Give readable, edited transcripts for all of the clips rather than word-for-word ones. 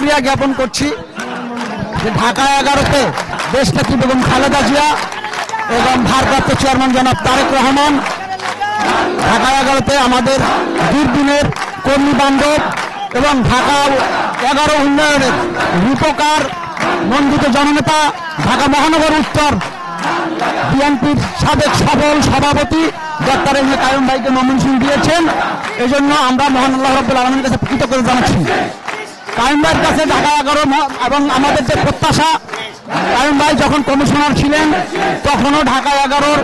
শুকরিয়া জ্ঞাপন করছি যে ঢাকা 11-তে দেশনেত্রী বেগম খালেদা জিয়া এবং ভারপ্রাপ্ত চেয়ারম্যান জনাব তারেক রহমান ঢাকা 11-তে আমাদের দূরদিনের কর্মী বান্ধব এবং ঢাকা 11 উন্নয়নের রূপকার মন্ডিত জননেতা ঢাকা মহানগর উত্তর বিএনপির সাবেক সফল সভাপতি ডক্টর এম এ কাইয়ুম ভাইকে নমিনেশন দিয়েছেন। এজন্য আমরা মহান আল্লাহ রাব্বুল আলামিনের কাছে কৃতজ্ঞতা জানাচ্ছি। কাইয়ুম ভাইয়ের কাছে ঢাকা 11 এবং আমাদের যে প্রত্যাশা, কাইয়ুম ভাই যখন কমিশনার ছিলেন তখনও ঢাকা 11-র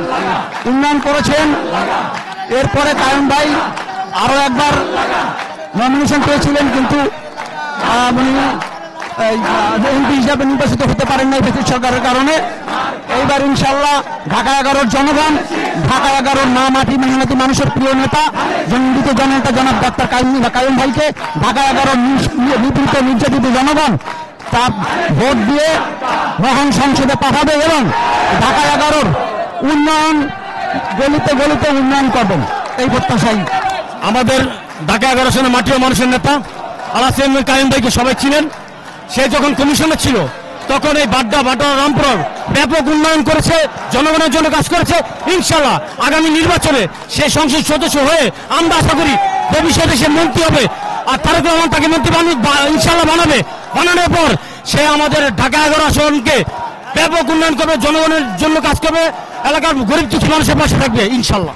উন্নয়ন করেছেন। এরপরে কাইয়ুম ভাই আরও একবার নমিনেশন পেয়েছিলেন, কিন্তু উনি এমপি হিসাবে নির্বাচিত হতে পারেন নাই ব্রিটিশ সরকারের কারণে। এইবার ইনশাল্লাহ ঢাকা 11-র জনগণ, ঢাকা 11-র না মাটি মেহনতি মানুষের প্রিয় নেতা জনবিত জননেতা জনাব ডাক্তার কাইয়ুম ভাইকে ঢাকা 11-র নিপীড়িত নির্যাতিত জনগণ তা ভোট দিয়ে মহান সংসদে পাঠাবে এবং ঢাকা 11-র উন্নয়ন গলিতে গলিতে উন্নয়ন করবেন, এই প্রত্যাশাই। আমাদের ঢাকা 11 সনের মাটি ও মানুষের নেতা আল্লাহ চেয়ারম্যান কাইয়ুম ভাইকে সবাই ছিলেন। সে যখন কমিশনার ছিল তখন এই বাড্ডা রামপুর ব্যাপক উন্নয়ন করেছে, জনগণের জন্য কাজ করেছে। ইনশাল্লাহ আগামী নির্বাচনে সে সংসদ সদস্য হয়ে আমরা আশা করি ভবিষ্যতে সে মন্ত্রী হবে, আর তারেক রহমান তাকে মন্ত্রী ইনশাল্লাহ বানাবে। বানানোর পর সে আমাদের ঢাকা 11 আসনকে ব্যাপক উন্নয়ন করবে, জনগণের জন্য কাজ করবে, এলাকার গরিব দুঃখী মানুষের পাশে থাকবে ইনশাল্লাহ।